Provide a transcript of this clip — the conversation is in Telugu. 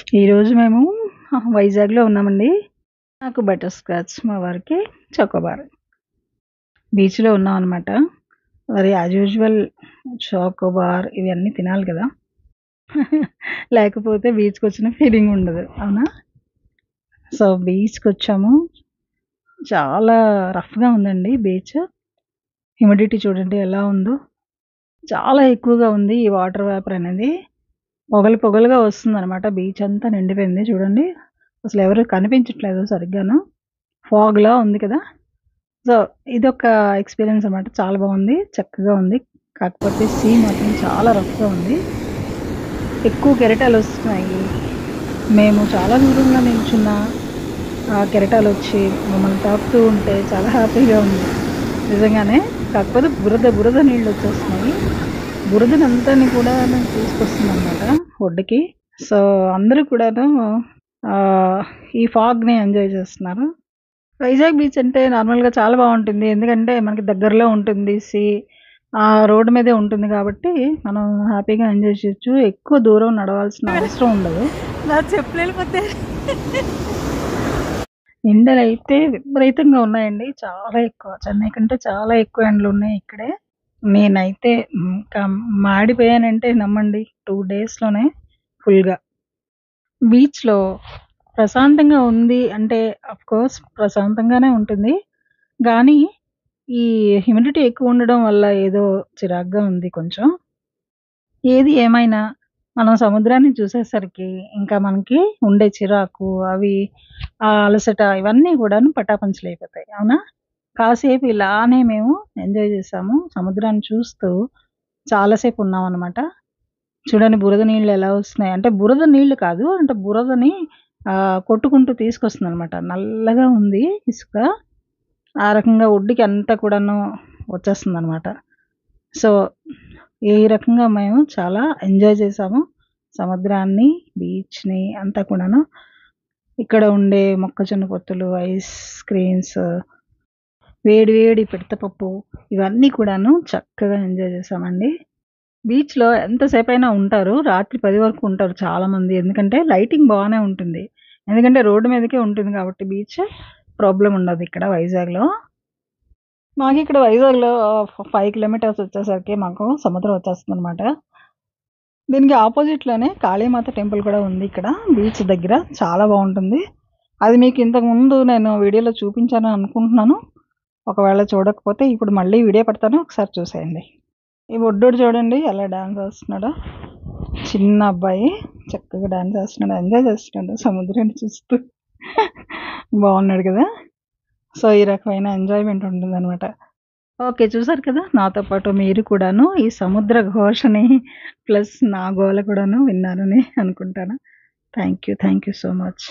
ఈరోజు మేము వైజాగ్‌లో ఉన్నామండి. నాకు బటర్ స్కాచ్, మా వారికి చాకోబార్. బీచ్‌లో ఉన్నామనమాట. మరి యాజ్ యూజువల్ చాకోబార్ ఇవన్నీ తినాలి కదా! లేకపోతే బీచ్‌కొచ్చిన ఫీలింగ్ ఉండదు. అవునా? సో, బీచ్‌కొచ్చాము. చాలా రఫ్‌గా ఉందండి బీచ్. హ్యూమిడిటీ చూడండి ఎలా ఉందో. చాలా ఎక్కువగా ఉంది ఈ వాటర్ వేపర్ అనేది. పొగలు పొగలుగా వస్తుందనమాట. బీచ్ అంతా నిండిపోయింది చూడండి. అసలెవరు కనిపించట్లేదు సరిగ్గాను. ఫాగ్‌లా ఉంది కదా! సో, ఇదొక ఎక్స్‌పీరియన్స్ అనమాట. చాలా బావుంది. చక్కగా ఉంది. కాకపోతే సీ మాత్రం చాలా రఫ్‌గా ఉంది. ఎక్కువ కెరటాలొస్తున్నాయి. మేము చాలా దూరంలో నిల్చున్నా ఆ కెరటాలొచ్చి మమ్మల్ని తాకుతూ ఉంటే చాలా హ్యాపీగా ఉంది. నిజంగానే. కాకపోతే బురద నీళ్ళొచ్చేస్తున్నాయి. బురదనంతాని కూడాను తీసుకొస్తుందనమాట ఒడ్డుకి. సో, అందరూ కూడాను ఆహ్, ఈ ఫాగ్‌ని ఎంజాయ్ చేస్తున్నారు. వైజాగ్ బీచ్ అంటే నార్మల్‌గా చాలా బావుంటుంది. ఎందుకంటే మనకి దగ్గరలో ఉంటుంది సీ. రోడ్డు మీదే ఉంటుంది కాబట్టి మనం హ్యాపీగా ఎంజాయ్ చేయొచ్చు. ఎక్కువ దూరం నడవాల్సిన అవసరం ఉండదు. నా చెప్పులెళ్ళిపోతాయి. ఎండలైతే విపరీతంగా ఉన్నాయండి. చాలా ఎక్కువ. చెన్నై కంటే చాలా ఎక్కువ ఎండలున్నాయి ఇక్కడే. నేనైతే ఇంకా మాడిపోయానంటే నమ్మండి 2 డేస్‌లోనే ఫుల్‌గా. బీచ్‌లో ప్రశాంతంగా ఉంది అంటే ఆఫ్‌కోర్స్ ప్రశాంతంగానే ఉంటుంది. గానీ ఈ హ్యూమిడిటీ ఎక్కువుండడం వల్ల ఏదో చిరాకుగా ఉంది కొంచెం. ఏది ఏమైనా మనం సముద్రాన్ని చూసేసరికి ఇంకా మనకి ఉండే చిరాకు, అవి అలసట ఇవన్నీ గూడాను పటాపంచలయిపోతాయి. అవునా? కాసేపు ఇలానే మేము ఎంజాయ్ చేసాము. సముద్రాన్ని చూస్తూ చాలా సేపు ఉన్నామనమాట. చూడండి బురద నీళ్ళు ఎలా వస్తున్నాయి. అంటే బురద నీళ్ళు కాదు. అంటే బురదని కొట్టుకుంటూ తీసుకొస్తుందనమాట. నల్లగా ఉంది ఇసుక. ఆ రకంగా ఒడ్డుకి అంతా కూడాను వచ్చేస్తుందనమాట. సో, ఈ రకంగా మేము చాలా ఎంజాయ్ చేసాము. సముద్రాన్ని, బీచ్‌ని అంతా కూడాను. ఇక్కడ ఉండే మొక్కజొన్న పొత్తులు, ఐస్ క్రీమ్స్, వేడి వేడి పిడతపప్పు ఇవన్నీ కూడాను చక్కగా ఎంజాయ్ చేసామండి. బీచ్‌లో ఎంతసేపైనా ఉంటారు. రాత్రి 10 వరకు ఉంటారు చాలామంది. ఎందుకంటే లైటింగ్ బానే ఉంటుంది. ఎందుకంటే రోడ్డు మీదకే ఉంటుంది కాబట్టి బీచ్ ప్రాబ్లమ్ ఉండదిక్కడ వైజాగ్‌లో. మాకిక్కడ వైజాగ్‌లో 5 కిలోమీటర్స్ వచ్చేసరికి మాకు సముద్రం వచ్చేస్తుందనమాట. దీనికి అపోజిట్‌లోనే కాళీమాత టెంపుల్ కూడా ఉంది ఇక్కడ బీచ్ దగ్గర. చాలా బావుంటుంది. అది మీకు ఇంతకుముందు నేను వీడియోలో చూపించాను అనుకుంటున్నాను. ఒకవేళ చూడకపోతే ఇప్పుడు మళ్ళీ వీడియో పెడతాను. ఒకసారి చూసేయండి. ఈ బుడ్డోడు చూడండి ఎలా డాన్స్ ఏస్తున్నాడో. చిన్న అబ్బాయి చక్కగా డాన్స్ ఏస్తున్నాడు. ఎంజాయ్ చేస్తున్నాడు సముద్రాన్ని చూస్తూ. బావున్నాడు కదా! సో, ఈ రకమైన ఎంజాయ్‌మెంట్ ఉంటుందనమాట. ఓకే. చూసారు కదా! నాతో పాటు మీరు కూడాను ఈ సముద్ర ఘోషని ప్లస్ నా గోల కూడాను విన్నారని అనుకుంటాను. Thank you so much.